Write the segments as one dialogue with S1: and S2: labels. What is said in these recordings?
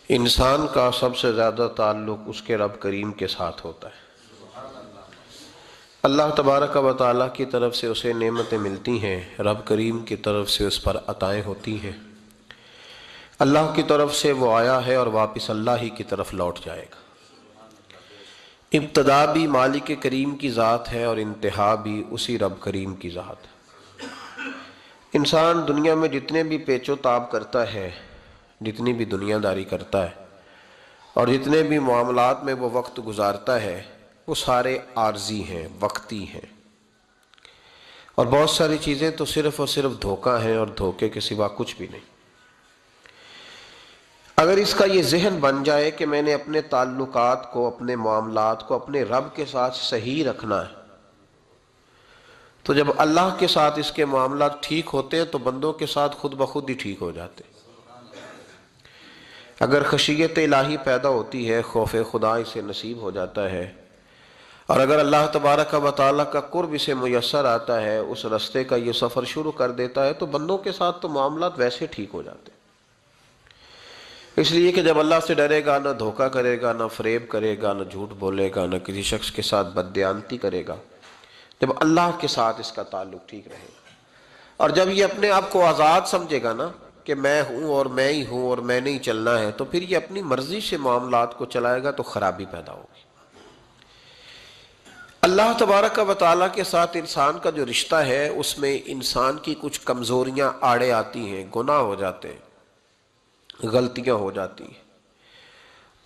S1: انسان کا سب سے زیادہ تعلق اس کے رب کریم کے ساتھ ہوتا ہے۔ اللہ تبارک و تعالیٰ کی طرف سے اسے نعمتیں ملتی ہیں، رب کریم کی طرف سے اس پر عطائیں ہوتی ہیں۔ اللہ کی طرف سے وہ آیا ہے اور واپس اللہ ہی کی طرف لوٹ جائے گا۔ ابتدا بھی مالک کریم کی ذات ہے اور انتہا بھی اسی رب کریم کی ذات ہے۔ انسان دنیا میں جتنے بھی پیچ و تاب کرتا ہے، جتنی بھی دنیا داری کرتا ہے اور جتنے بھی معاملات میں وہ وقت گزارتا ہے، وہ سارے عارضی ہیں، وقتی ہیں، اور بہت ساری چیزیں تو صرف اور صرف دھوکہ ہیں اور دھوکے کے سوا کچھ بھی نہیں۔ اگر اس کا یہ ذہن بن جائے کہ میں نے اپنے تعلقات کو، اپنے معاملات کو اپنے رب کے ساتھ صحیح رکھنا ہے، تو جب اللہ کے ساتھ اس کے معاملات ٹھیک ہوتے ہیں تو بندوں کے ساتھ خود بخود ہی ٹھیک ہو جاتے ہیں۔ اگر خشیت الہی پیدا ہوتی ہے، خوف خدا اسے نصیب ہو جاتا ہے، اور اگر اللہ تبارک و تعالیٰ کا قرب اسے میسر آتا ہے، اس رستے کا یہ سفر شروع کر دیتا ہے، تو بندوں کے ساتھ تو معاملات ویسے ٹھیک ہو جاتے ہیں۔ اس لیے کہ جب اللہ سے ڈرے گا، نہ دھوکہ کرے گا، نہ فریب کرے گا، نہ جھوٹ بولے گا، نہ کسی شخص کے ساتھ بددیانتی کرے گا، جب اللہ کے ساتھ اس کا تعلق ٹھیک رہے گا، اور جب یہ اپنے آپ کو آزاد سمجھے گا نا کہ میں ہوں اور میں ہی ہوں اور میں نے ہی چلنا ہے، تو پھر یہ اپنی مرضی سے معاملات کو چلائے گا تو خرابی پیدا ہوگی۔ اللہ تبارک و تعالیٰ کے ساتھ انسان کا جو رشتہ ہے، اس میں انسان کی کچھ کمزوریاں آڑے آتی ہیں، گناہ ہو جاتے ہیں، غلطیاں ہو جاتی ہیں۔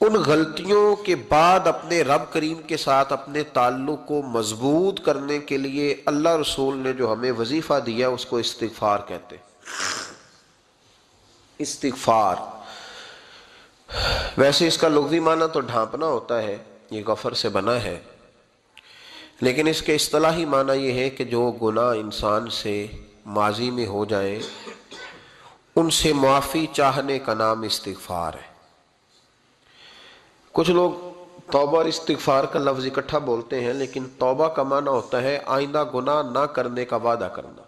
S1: ان غلطیوں کے بعد اپنے رب کریم کے ساتھ اپنے تعلق کو مضبوط کرنے کے لیے اللہ رسول نے جو ہمیں وظیفہ دیا اس کو استغفار کہتے ہیں۔ استغفار ویسے اس کا لغوی معنی تو ڈھانپنا ہوتا ہے، یہ غفر سے بنا ہے، لیکن اس کے اصطلاحی معنی یہ ہے کہ جو گناہ انسان سے ماضی میں ہو جائیں ان سے معافی چاہنے کا نام استغفار ہے۔ کچھ لوگ توبہ اور استغفار کا لفظ اکٹھا بولتے ہیں، لیکن توبہ کا معنی ہوتا ہے آئندہ گناہ نہ کرنے کا وعدہ کرنا،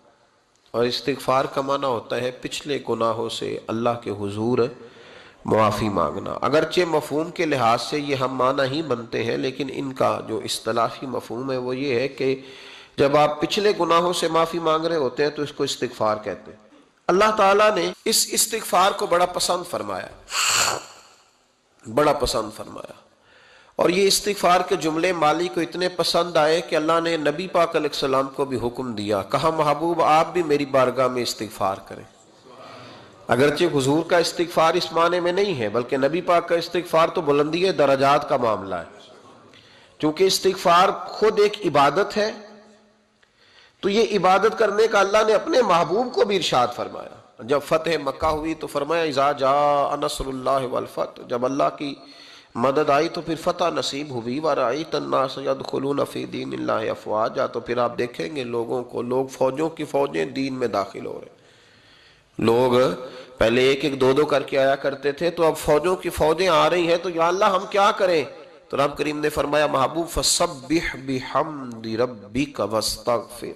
S1: اور استغفار کا معنی ہوتا ہے پچھلے گناہوں سے اللہ کے حضور معافی مانگنا۔ اگرچہ مفہوم کے لحاظ سے یہ ہم معنی ہی بنتے ہیں، لیکن ان کا جو اصطلاحی مفہوم ہے وہ یہ ہے کہ جب آپ پچھلے گناہوں سے معافی مانگ رہے ہوتے ہیں تو اس کو استغفار کہتے ہیں۔ اللہ تعالیٰ نے اس استغفار کو بڑا پسند فرمایا، بڑا پسند فرمایا، اور یہ استغفار کے جملے مالی کو اتنے پسند آئے کہ اللہ نے نبی پاک علیہ السلام کو بھی حکم دیا، کہا محبوب آپ بھی میری بارگاہ میں استغفار کریں۔ اگرچہ حضور کا استغفار اس معنی میں نہیں ہے، بلکہ نبی پاک کا استغفار تو بلندی درجات کا معاملہ ہے۔ چونکہ استغفار خود ایک عبادت ہے، تو یہ عبادت کرنے کا اللہ نے اپنے محبوب کو بھی ارشاد فرمایا۔ جب فتح مکہ ہوئی تو فرمایا اذا جاء نصر اللہ والفتح، جب اللہ کی مدد آئی تو پھر فتح نصیب ہوئی، وَرَأَيْتَ النَّاسَ يَدْخُلُونَ فِي دِينِ اللَّهِ أَفْوَاجًا، تو پھر آپ دیکھیں گے لوگوں کو، لوگ فوجوں کی فوجیں دین میں داخل ہو رہے۔ لوگ پہلے ایک ایک دو دو کر کے آیا کرتے تھے، تو اب فوجوں کی فوجیں آ رہی ہیں، تو یا اللہ ہم کیا کریں؟ تو رب کریم نے فرمایا محبوب فَسَبِّحْ بِحَمْدِ رَبِّكَ وَاسْتَغْفِرْ،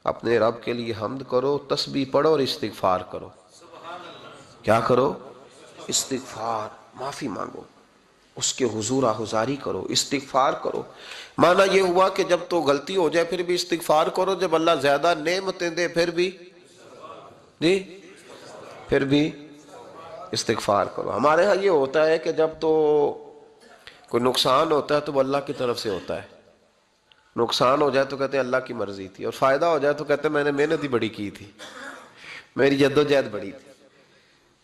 S1: اپنے رب کے لیے حمد کرو، تسبیح پڑھو اور استغفار کرو۔ کیا کرو؟ استغفار، معافی مانگو، اس کے حضور آہذاری کرو، استغفار کرو۔ معنی یہ ہوا کہ جب تو غلطی ہو جائے پھر بھی استغفار کرو، جب اللہ زیادہ نعمتیں دے پھر بھی استغفار کرو۔ ہمارے ہاں یہ ہوتا ہے کہ جب تو کوئی نقصان ہوتا ہے تو وہ اللہ کی طرف سے ہوتا ہے، نقصان ہو جائے تو کہتے ہیں اللہ کی مرضی تھی، اور فائدہ ہو جائے تو کہتے ہیں میں نے محنت ہی بڑی کی تھی، میری جدوجہد بڑی تھی۔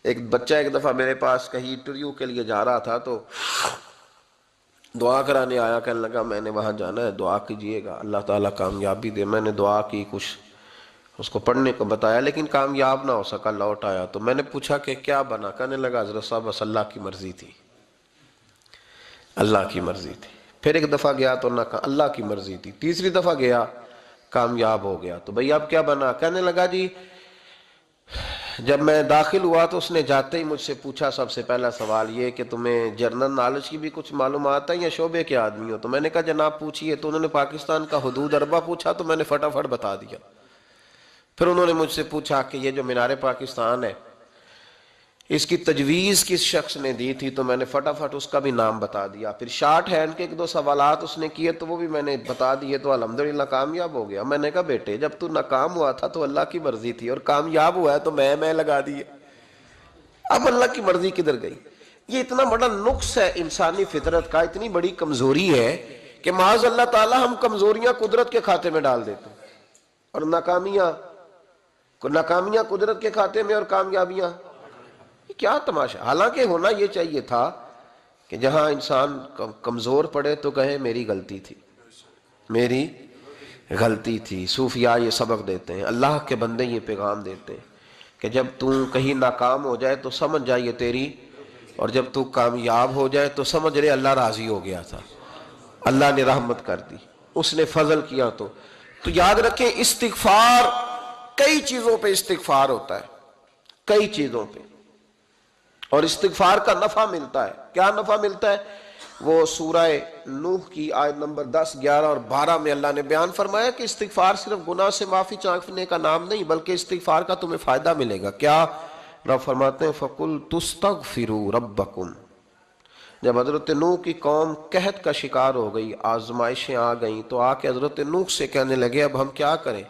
S1: ایک بچہ ایک دفعہ میرے پاس کہیں انٹرویو کے لیے جا رہا تھا، تو دعا کرانے آیا، کہنے لگا میں نے وہاں جانا ہے، دعا کیجئے گا اللہ تعالیٰ کامیابی دے۔ میں نے دعا کی، کچھ اس کو پڑھنے کو بتایا، لیکن کامیاب نہ ہو سکا، لوٹ آیا۔ تو میں نے پوچھا کہ کیا بنا؟ کہنے لگا حضرت صاحب بس اللہ کی مرضی تھی، اللہ کی مرضی تھی۔ پھر ایک دفعہ گیا تو نہ کہا اللہ کی مرضی تھی، تیسری دفعہ گیا کامیاب ہو گیا۔ تو بھئی اب کیا بنا؟ کہنے لگا جی جب میں داخل ہوا تو اس نے جاتے ہی مجھ سے پوچھا سب سے پہلا سوال یہ کہ تمہیں جنرل نالج کی بھی کچھ معلومات ہے یا شعبے کے آدمی ہو؟ تو میں نے کہا جناب پوچھئے۔ تو انہوں نے پاکستان کا حدود اربہ پوچھا تو میں نے فٹافٹ بتا دیا۔ پھر انہوں نے مجھ سے پوچھا کہ یہ جو مینار پاکستان ہے اس کی تجویز کس شخص نے دی تھی تو میں نے فٹافٹ اس کا بھی نام بتا دیا. پھر شارٹ ہینڈ کے 1-2 سوالات اس نے کیے تو وہ بھی میں نے بتا دیے تو الحمدللہ کامیاب ہو گیا. میں نے کہا بیٹے جب تو ناکام ہوا تھا تو اللہ کی مرضی تھی، اور کامیاب ہوا ہے تو میں لگا دیے. اب اللہ کی مرضی کدھر گئی؟ یہ اتنا بڑا نقص ہے انسانی فطرت کا، اتنی بڑی کمزوری ہے کہ معاذ اللہ تعالی ہم کمزوریاں قدرت کے کھاتے میں ڈال دیتے ہیں، اور ناکامیاں قدرت کے کھاتے میں اور کامیابیاں. کیا تماشا! حالانکہ ہونا یہ چاہیے تھا کہ جہاں انسان کمزور پڑے تو کہے میری غلطی تھی. صوفیاء یہ سبق دیتے ہیں، اللہ کے بندے یہ پیغام دیتے ہیں کہ جب تو کہیں ناکام ہو جائے تو سمجھ جائے تیری، اور جب تو کامیاب ہو جائے تو سمجھ رہے اللہ راضی ہو گیا تھا، اللہ نے رحمت کر دی، اس نے فضل کیا. تو یاد رکھیں استغفار، کئی چیزوں پہ استغفار ہوتا ہے، کئی چیزوں پہ، اور استغفار کا نفع ملتا ہے. کیا نفع ملتا ہے؟ وہ سورہ نوح کی آیت نمبر 10، 11 اور 12 میں اللہ نے بیان فرمایا کہ استغفار صرف گناہ سے معافی چاہنے کا نام نہیں، بلکہ استغفار کا تمہیں فائدہ ملے گا. کیا؟ رب فرماتے ہیں فَقُلْتُ اسْتَغْفِرُوا رَبَّكُمْ. جب حضرت نوح کی قوم قحط کا شکار ہو گئی، آزمائشیں آ گئیں، تو آ کے حضرت نوح سے کہنے لگے اب ہم کیا کریں؟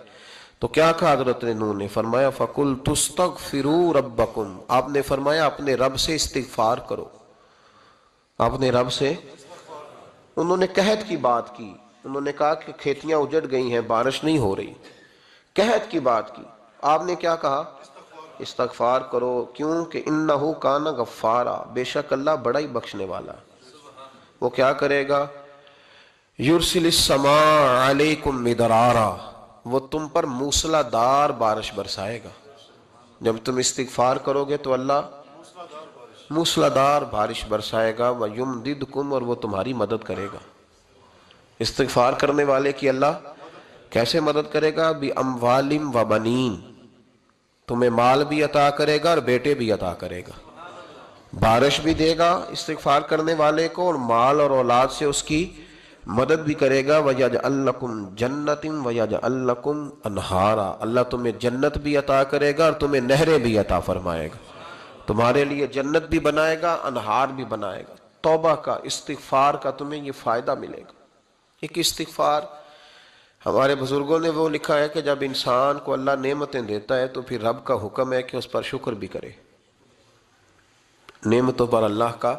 S1: تو کیا کہا حضرت نوح نے؟ فرمایا فَقُلْتُ اسْتَغْفِرُوا رَبَّكُمْ. آپ نے فرمایا اپنے رب سے استغفار کرو، اپنے رب سے. انہوں نے قحط کی بات کی، انہوں نے کہا کہ کھیتیاں اجڑ گئی ہیں، بارش نہیں ہو رہی، قحط کی بات کی. آپ نے کیا کہا؟ استغفار کرو. کیوں کہ انہو کان غفارا، بے شک اللہ بڑا ہی بخشنے والا. وہ کیا کرے گا؟ یرسل السماء علیکم مدرارا، وہ تم پر موسلا دار بارش برسائے گا. جب تم استغفار کرو گے تو اللہ موسلا دار بارش برسائے گا. وَيُمْدِدْكُمْ، اور وہ تمہاری مدد کرے گا. استغفار کرنے والے کی اللہ کیسے مدد کرے گا؟ بِأَمْوَالٍ وَبَنِينَ، تمہیں مال بھی عطا کرے گا اور بیٹے بھی عطا کرے گا. بارش بھی دے گا استغفار کرنے والے کو، اور مال اور اولاد سے اس کی مدد بھی کرے گا. وَيَجْعَلْ لَكُمْ جَنَّةٍ وَيَجْعَلْ لَكُمْ أَنْهَارًا، اللہ تمہیں جنت بھی عطا کرے گا اور تمہیں نہریں بھی عطا فرمائے گا. تمہارے لیے جنت بھی بنائے گا، انہار بھی بنائے گا. توبہ کا، استغفار کا تمہیں یہ فائدہ ملے گا. ایک استغفار، ہمارے بزرگوں نے وہ لکھا ہے کہ جب انسان کو اللہ نعمتیں دیتا ہے تو پھر رب کا حکم ہے کہ اس پر شکر بھی کرے. نعمتوں پر اللہ کا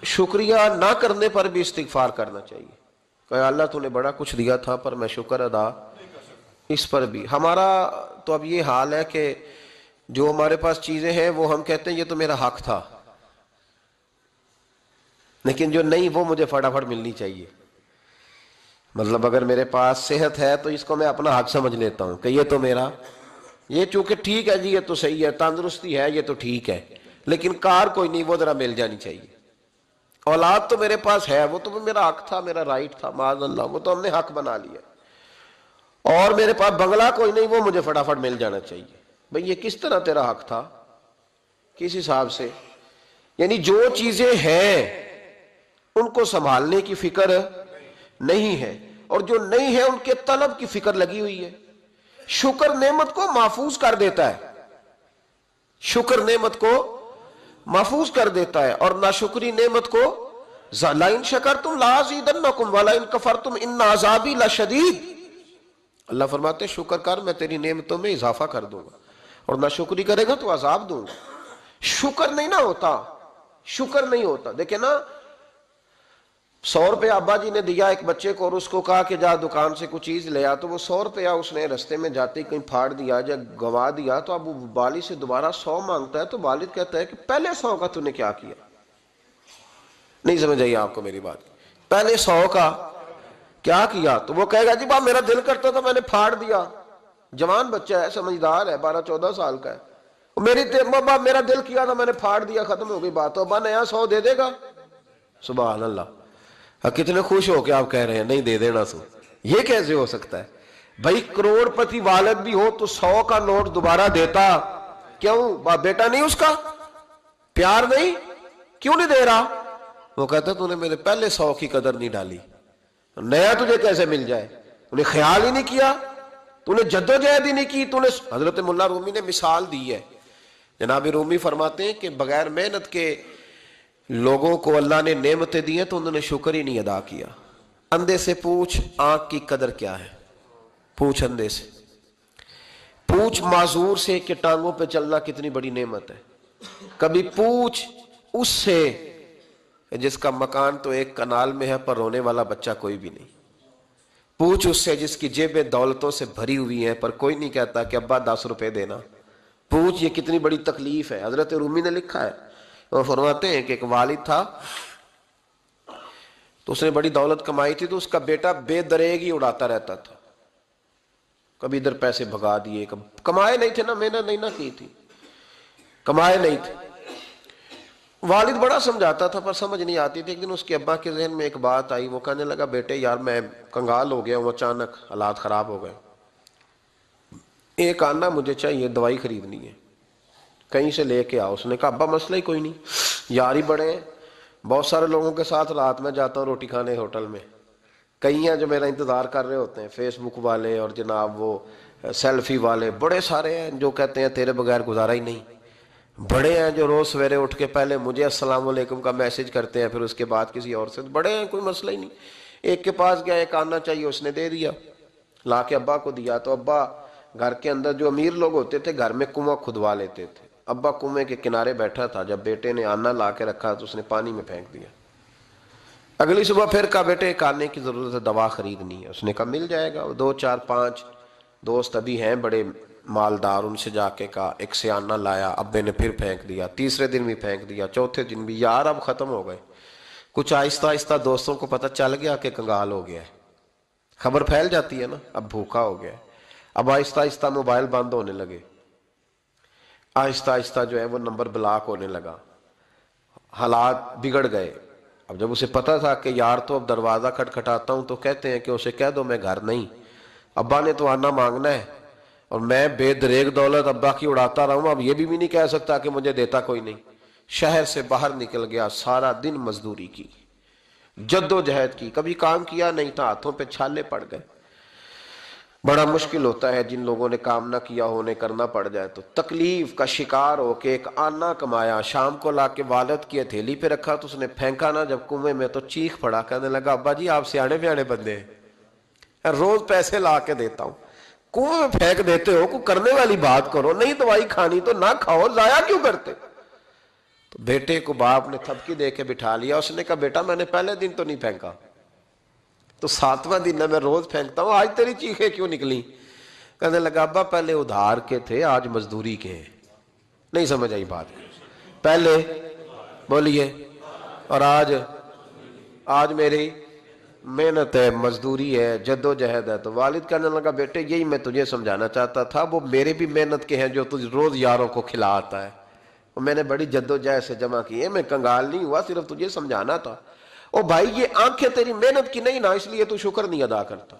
S1: شکریہ نہ کرنے پر بھی استغفار کرنا چاہیے کہ اللہ تو نے بڑا کچھ دیا تھا پر میں شکر ادا اس پر بھی. ہمارا تو اب یہ حال ہے کہ جو ہمارے پاس چیزیں ہیں وہ ہم کہتے ہیں یہ تو میرا حق تھا، لیکن جو نہیں وہ مجھے فٹافٹ ملنی چاہیے. مطلب اگر میرے پاس صحت ہے تو اس کو میں اپنا حق سمجھ لیتا ہوں کہ یہ تو میرا، یہ چونکہ ٹھیک ہے جی، یہ تو صحیح ہے، تندرستی ہے یہ تو ٹھیک ہے، لیکن کار کوئی نہیں، وہ ذرا مل جانی چاہیے. اولاد تو میرے پاس ہے، وہ تو میرا حق تھا، میرا رائٹ تھا، معاذ اللہ وہ تو ہم نے حق بنا لیا. اور میرے پاس بنگلہ کوئی نہیں، وہ مجھے فٹافٹ مل جانا چاہیے. بھئی یہ کس طرح تیرا حق تھا؟ کس حساب سے؟ یعنی جو چیزیں ہیں ان کو سنبھالنے کی فکر نہیں ہے، اور جو نہیں ہے ان کے طلب کی فکر لگی ہوئی ہے. شکر نعمت کو محفوظ کر دیتا ہے، شکر نعمت کو محفوظ کر دیتا ہے، اور ناشکری نعمت کو لَئِن شَكَرْتُمْ لَأَزِيدَنَّكُمْ وَلَئِن كَفَرْتُمْ إِنَّ عَذَابِي لَشَدِيدٌ. اللہ فرماتے شکر کر میں تیری نعمتوں میں اضافہ کر دوں گا، اور ناشکری کرے گا تو عذاب دوں گا. شکر نہیں نہ ہوتا، شکر نہیں ہوتا. دیکھیں نا، 100 روپے ابا جی نے دیا ایک بچے کو اور اس کو کہا کہ جا دکان سے کچھ چیز لے آ، تو وہ 100 روپیہ اس نے رستے میں جاتے کہیں پھاڑ دیا یا گوا دیا، تو اب وہ والد سے دوبارہ 100 مانگتا ہے. تو والد کہتا ہے کہ پہلے 100 کا تو نے کیا کیا؟ نہیں سمجھ آئی آپ کو میری بات؟ پہلے 100 کا کیا کیا؟ تو وہ کہے گا جی باپ میرا دل کرتا تھا میں نے پھاڑ دیا. جوان بچہ ہے، سمجھدار ہے، 12-14 سال کا ہے. میرا دل کیا تھا میں نے پھاڑ دیا، ختم ہو گئی بات. تو ابا نیا 100 دے دے گا؟ سبحان اللہ. کتنے خوش ہو کے آپ کہہ رہے ہیں نہیں دے دینا سو. یہ کیسے ہو سکتا ہے بھائی؟ کروڑ پتی والد بھی ہو تو 100 کا نوٹ دوبارہ دیتا کیوں؟ بیٹا نہیں اس کا پیار نہیں؟ کیوں نہیں دے رہا؟ وہ کہتا تو نے میرے پہلے 100 کی قدر نہیں ڈالی، نیا تجھے کیسے مل جائے؟ تو نے خیال ہی نہیں کیا، تو نے جدوجہد ہی نہیں کی. تو نے حضرت مولا رومی نے مثال دی ہے جناب رومی فرماتے ہیں کہ بغیر محنت کے لوگوں کو اللہ نے نعمتیں دی ہیں تو انہوں نے شکر ہی نہیں ادا کیا. اندھے سے پوچھ آنکھ کی قدر کیا ہے. پوچھ اندھے سے، پوچھ معذور سے کہ ٹانگوں پہ چلنا کتنی بڑی نعمت ہے. کبھی پوچھ اس سے جس کا مکان تو ایک کنال میں ہے پر رونے والا بچہ کوئی بھی نہیں. پوچھ اس سے جس کی جیبیں دولتوں سے بھری ہوئی ہیں پر کوئی نہیں کہتا کہ ابا 10 روپے دینا. پوچھ یہ کتنی بڑی تکلیف ہے. حضرت رومی نے لکھا ہے، وہ فرماتے ہیں کہ ایک والد تھا تو اس نے بڑی دولت کمائی تھی تو اس کا بیٹا بے دریغ ہی اڑاتا رہتا تھا. کبھی ادھر پیسے بھگا دیے، کمائے نہیں تھے نا، محنت نہیں نہ کی تھی، کمائے نہیں تھے. والد بڑا سمجھاتا تھا پر سمجھ نہیں آتی تھی. ایک دن اس کے ابا کے ذہن میں ایک بات آئی، وہ کہنے لگا بیٹے یار میں کنگال ہو گیا ہوں، اچانک حالات خراب ہو گئے، ایک آنا مجھے چاہیے، دوائی خریدنی ہے، کہیں سے لے کے آؤ. اس نے کہا ابا مسئلہ ہی کوئی نہیں، یار ہی بڑے ہیں، بہت سارے لوگوں کے ساتھ رات میں جاتا ہوں روٹی کھانے ہوٹل میں، کئی ہیں جو میرا انتظار کر رہے ہوتے ہیں، فیس بک والے اور جناب وہ سیلفی والے بڑے سارے ہیں جو کہتے ہیں تیرے بغیر گزارا ہی نہیں. بڑے ہیں جو روز سویرے اٹھ کے پہلے مجھے السلام علیکم کا میسج کرتے ہیں پھر اس کے بعد کسی اور سے. بڑے ہیں، کوئی مسئلہ ہی نہیں. ایک کے پاس گیا، ایک آنا چاہیے، اس نے دے دیا، لا کے ابا کو دیا. تو ابا گھر کے اندر جو امیر لوگ ہوتے تھے گھر میں کنواں کھدوا لیتے تھے. ابا کنویں کے کنارے بیٹھا تھا، جب بیٹے نے آنا لا کے رکھا تو اس نے پانی میں پھینک دیا. اگلی صبح پھر کہا بیٹے ایک آنے کی ضرورت ہے، دوا خریدنی ہے. اس نے کہا مل جائے گا. 2 4 5 دوست ابھی ہیں بڑے مالدار، ان سے جا کے کہا، ایک سے آنا لایا، ابے نے پھر پھینک دیا، تیسرے دن بھی پھینک دیا، چوتھے دن بھی. یار اب ختم ہو گئے. کچھ آہستہ آہستہ دوستوں کو پتہ چل گیا کہ کنگال ہو گیا ہے، خبر پھیل جاتی ہے نا، اب بھوکا ہو گیا ہے. اب آہستہ آہستہ موبائل بند ہونے لگے، آہستہ آہستہ جو ہے وہ نمبر بلاک ہونے لگا، حالات بگڑ گئے. اب جب اسے پتا تھا کہ یار تو اب دروازہ کھٹکھٹاتا ہوں تو کہتے ہیں کہ اسے کہہ دو میں گھر نہیں، ابا نے تو آنا مانگنا ہے اور میں بے دریغ دولت ابا کی اڑاتا رہا ہوں، اب یہ بھی نہیں کہہ سکتا کہ مجھے دیتا کوئی نہیں. شہر سے باہر نکل گیا، سارا دن مزدوری کی، جد و جہد کی، کبھی کام کیا نہیں تھا، ہاتھوں پہ چھالے پڑ گئے. بڑا مشکل ہوتا ہے جن لوگوں نے کام نہ کیا ہو، انہیں کرنا پڑ جائے تو. تکلیف کا شکار ہو کے ایک آنا کمایا، شام کو لا کے والد کی ہتھیلی پہ رکھا تو اس نے پھینکا نا جب کنویں میں تو چیخ پڑا، کہنے لگا ابا جی آپ سیانے بیانے بندے ہیں، روز پیسے لا کے دیتا ہوں، کنویں میں پھینک دیتے ہو، کوئی کرنے والی بات کرو، نہیں دوائی کھانی تو نہ کھاؤ، ضائع کیوں کرتے. تو بیٹے کو باپ نے تھپکی دے کے بٹھا لیا. اس نے کہا بیٹا میں نے پہلے دن تو نہیں پھینکا، تو 7واں دن میں روز پھینکتا ہوں، آج تیری چیخیں کیوں نکلی؟ کہنے لگا ابا پہلے ادھار کے تھے آج مزدوری کے ہیں. نہیں سمجھ آئی بات؟ پہلے بولیے، اور آج میری محنت ہے، مزدوری ہے، جد و جہد ہے. تو والد کہنے لگا بیٹے یہی میں تجھے سمجھانا چاہتا تھا، وہ میرے بھی محنت کے ہیں جو تجھ روز یاروں کو کھلا آتا ہے، میں نے بڑی جد و جہد سے جمع کی ہے، میں کنگال نہیں ہوا، صرف تجھے سمجھانا تھا. او بھائی یہ آنکھیں تیری محنت کی نہیں نا، اس لیے تو شکر نہیں ادا کرتا.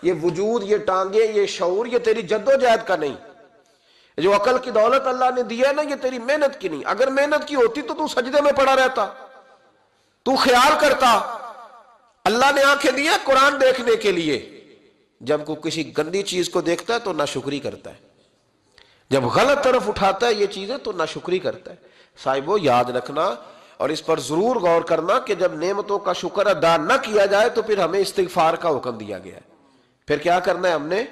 S1: یہ وجود، یہ ٹانگیں، یہ شعور، یہ تیری جد و جہد کا نہیں. جو عقل کی دولت اللہ نے دی ہے نا، یہ تیری محنت کی نہیں. اگر محنت کی ہوتی تو سجدے میں پڑا رہتا، تو خیال کرتا اللہ نے آنکھیں دی ہیں قرآن دیکھنے کے لیے. جب کوئی کسی گندی چیز کو دیکھتا ہے تو ناشکری کرتا ہے، جب غلط طرف اٹھاتا ہے یہ چیزیں تو ناشکری کرتا ہے. صاحبو یاد رکھنا اور اس پر ضرور غور کرنا کہ جب نعمتوں کا شکر ادا نہ کیا جائے تو پھر ہمیں استغفار کا حکم دیا گیا ہے. پھر کیا کرنا ہے ہم نے؟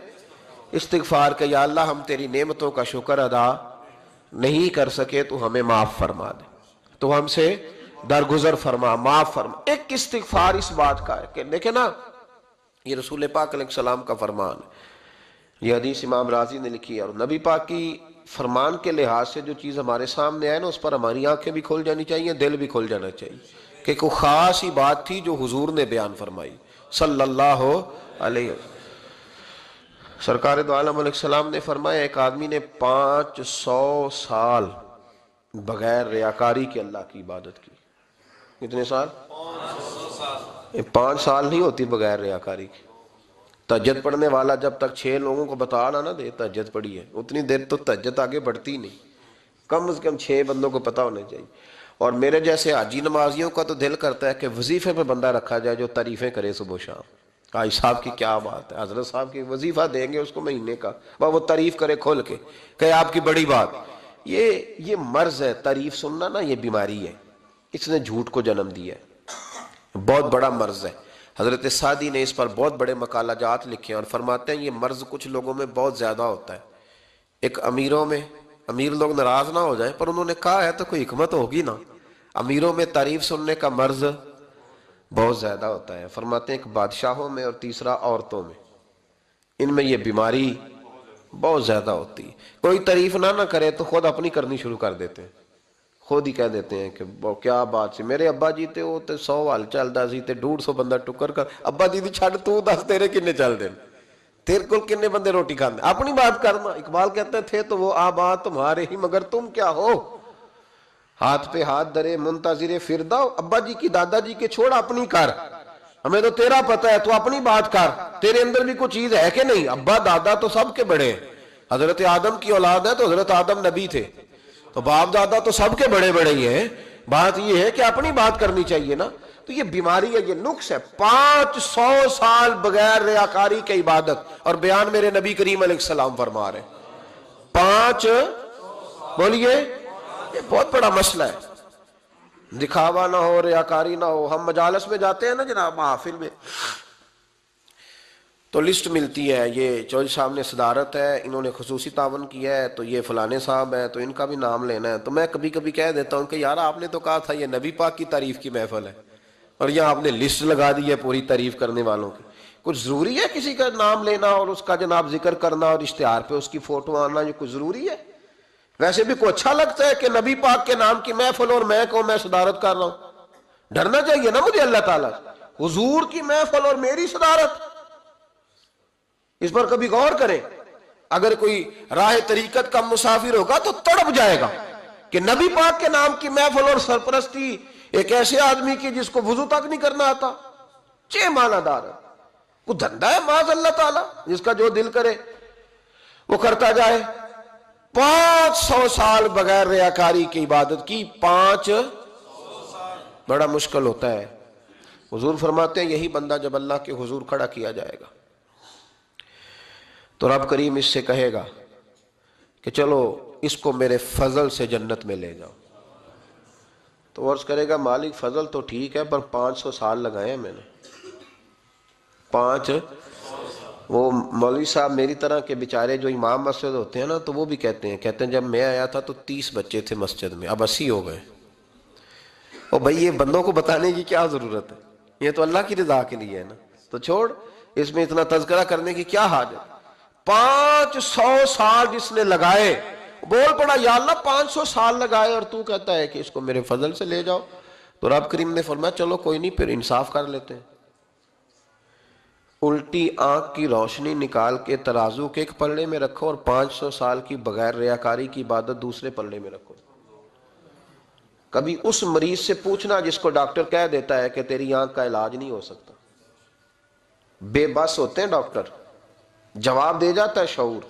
S1: استغفار کہ یا اللہ ہم تیری نعمتوں کا شکر ادا نہیں کر سکے تو ہمیں معاف فرما دے، تو ہم سے درگزر فرما، معاف فرما. ایک استغفار اس بات کا ہے کہ دیکھیں نا، یہ رسول پاک علیہ السلام کا فرمان ہے، یہ حدیث امام راضی نے لکھی ہے، اور نبی پاک کی فرمان کے لحاظ سے جو چیز ہمارے سامنے آئے نا اس پر ہماری آنکھیں بھی کھل جانی چاہیے، دل بھی کھل جانا چاہیے کہ کوئی خاص ہی بات تھی جو حضور نے بیان فرمائی صلی اللہ علیہ وسلم. سرکار دو عالم علیہ السلام نے فرمایا ایک آدمی نے 500 سال بغیر ریاکاری کے اللہ کی عبادت کی. کتنے سال؟ 5 سال نہیں ہوتی بغیر ریاکاری کی. تہجد پڑھنے والا جب تک 6 لوگوں کو بتا نہ دے تہجد پڑھی ہے، اتنی دیر تو تہجد آگے بڑھتی نہیں. کم از کم 6 بندوں کو پتا ہونا چاہیے. اور میرے جیسے حاجی نمازیوں کا تو دل کرتا ہے کہ وظیفے پہ بندہ رکھا جائے جو تعریفیں کرے صبح و شام. حاجی صاحب کی کیا بات ہے، حضرت صاحب کی وظیفہ دیں گے اس کو مہینے کا، وہ تعریف کرے کھول کے کہ آپ کی بڑی بات. یہ مرض ہے، تعریف سننا نا یہ بیماری ہے، اس نے جھوٹ کو جنم دیا ہے، بہت بڑا مرض ہے۔ حضرت سعدی نے اس پر بہت بڑے مقالہ جات لکھے ہیں اور فرماتے ہیں یہ مرض کچھ لوگوں میں بہت زیادہ ہوتا ہے۔ ایک امیروں میں، امیر لوگ ناراض نہ ہو جائیں پر انہوں نے کہا ہے تو کوئی حکمت ہوگی نا، امیروں میں تعریف سننے کا مرض بہت زیادہ ہوتا ہے۔ فرماتے ہیں ایک بادشاہوں میں اور تیسرا عورتوں میں، ان میں یہ بیماری بہت زیادہ ہوتی ہے۔ کوئی تعریف نہ کرے تو خود اپنی کرنی شروع کر دیتے ہیں، خود ہی کہہ دیتے ہیں کہ کیا بات سی میرے ابا جی تے وہ تے 100 حال چلدا سی تے 150 بندہ ٹکر کر، ابا جی دی چھڈ تو دس تیرے کنے چل دے، تیرے کول کنے بندے روٹی کھاندے، اپنی بات کرنا۔ اقبال کہتے تھے تو وہ آباد تمہارے ہی مگر تم کیا ہو، ہاتھ پہ ہاتھ درے منتظر فرداؤ، ابا جی کی دادا جی کے چھوڑ اپنی کر، ہمیں تو تیرا پتہ ہے تو اپنی بات کر، تیرے اندر بھی کوئی چیز ہے کہ نہیں۔ ابا دادا تو سب کے بڑے ہیں، حضرت آدم کی اولاد ہے تو حضرت آدم نبی تھے، تو باپ دادا تو سب کے بڑے بڑے ہی ہیں، بات یہ ہے کہ اپنی بات کرنی چاہیے نا۔ تو یہ بیماری ہے، یہ نقص ہے۔ 500 سال بغیر ریاکاری کی عبادت، اور بیان میرے نبی کریم علیہ السلام فرما رہے ہیں 5، بولیے، یہ بہت بڑا مسئلہ ہے، دکھاوا نہ ہو، ریاکاری نہ ہو۔ ہم مجالس میں جاتے ہیں نا جناب، محافل میں، تو لسٹ ملتی ہے، یہ چودھری صاحب نے صدارت ہے، انہوں نے خصوصی تعاون کیا ہے، تو یہ فلانے صاحب ہے تو ان کا بھی نام لینا ہے۔ تو میں کبھی کبھی کہہ دیتا ہوں کہ یار آپ نے تو کہا تھا یہ نبی پاک کی تعریف کی محفل ہے، اور یہاں آپ نے لسٹ لگا دی ہے پوری تعریف کرنے والوں کی۔ کچھ ضروری ہے کسی کا نام لینا اور اس کا جناب ذکر کرنا اور اشتہار پہ اس کی فوٹو آنا، یہ کچھ ضروری ہے؟ ویسے بھی کوئی اچھا لگتا ہے کہ نبی پاک کے نام کی محفل اور میں صدارت کر رہا ہوں؟ ڈرنا چاہیے نا مجھے اللہ تعالیٰ سے، حضور کی محفل اور میری صدارت، اس پر کبھی غور کریں۔ اگر کوئی راہ طریقت کا مسافر ہوگا تو تڑپ جائے گا کہ نبی پاک کے نام کی محفل اور سرپرستی ایک ایسے آدمی کی جس کو وضو تک نہیں کرنا آتا، چھ معنی دار ہے، وہ دھندا ہے معاذ اللہ تعالیٰ، جس کا جو دل کرے وہ کرتا جائے۔ 500 سال بغیر ریاکاری کی عبادت کی، 500 بڑا مشکل ہوتا ہے۔ حضور فرماتے ہیں یہی بندہ جب اللہ کے حضور کھڑا کیا جائے گا تو رب کریم اس سے کہے گا کہ چلو اس کو میرے فضل سے جنت میں لے جاؤ، تو عرض کرے گا مالک فضل تو ٹھیک ہے پر 500 سال لگائے ہیں میں نے، 5۔ وہ مولوی صاحب میری طرح کے بیچارے جو امام مسجد ہوتے ہیں نا، تو وہ بھی کہتے ہیں جب میں آیا تھا تو 30 بچے تھے مسجد میں، اب 80 ہو گئے۔ اور بھائی یہ بندوں کو بتانے کی کیا ضرورت ہے، یہ تو اللہ کی رضا کے لیے ہے نا، تو چھوڑ اس میں اتنا تذکرہ کرنے کی کیا حاجت۔ 500 سال جس نے لگائے، بول پڑا یا اللہ 500 سال لگائے اور تو کہتا ہے کہ اس کو میرے فضل سے لے جاؤ، تو رب کریم نے فرمایا چلو کوئی نہیں، پھر انصاف کر لیتے ہیں، الٹی آنکھ کی روشنی نکال کے ترازو کے ایک پلڑے میں رکھو اور 500 سال کی بغیر ریاکاری کی عبادت دوسرے پلڑے میں رکھو۔ کبھی اس مریض سے پوچھنا جس کو ڈاکٹر کہہ دیتا ہے کہ تیری آنکھ کا علاج نہیں ہو سکتا، بے بس ہوتے ہیں ڈاکٹر، جواب دے جاتا ہے شعور۔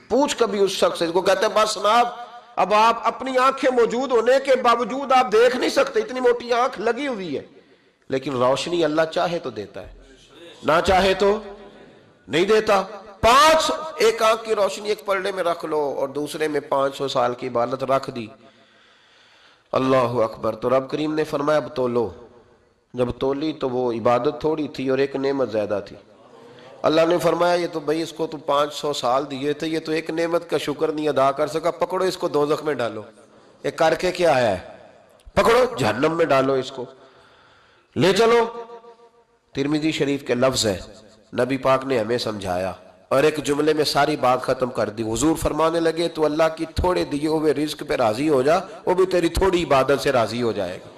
S1: پوچھ کبھی اس شخص سے، کو کہتے ہیں بس جناب اب آپ اپنی آنکھیں موجود ہونے کے باوجود آپ دیکھ نہیں سکتے، اتنی موٹی آنکھ لگی ہوئی ہے، لیکن روشنی اللہ چاہے تو دیتا ہے، نہ چاہے تو نہیں دیتا۔ 5 ایک آنکھ کی روشنی ایک پلڑے میں رکھ لو اور دوسرے میں 500 سال کی عبادت رکھ دی، اللہ اکبر۔ تو رب کریم نے فرمایا اب تولو، جب تولی تو وہ عبادت تھوڑی تھی اور ایک نعمت زیادہ تھی۔ اللہ نے فرمایا یہ تو بھائی اس کو تو 500 سال دیے تھے، یہ تو ایک نعمت کا شکر نہیں ادا کر سکا، پکڑو اس کو دوزخ میں ڈالو۔ ایک کر کے کیا آیا ہے، پکڑو جہنم میں ڈالو، اس کو لے چلو۔ ترمذی شریف کے لفظ ہے، نبی پاک نے ہمیں سمجھایا اور ایک جملے میں ساری بات ختم کر دی۔ حضور فرمانے لگے تو اللہ کی تھوڑے دیے ہوئے رزق پہ راضی ہو جا، وہ بھی تیری تھوڑی عبادت سے راضی ہو جائے گا۔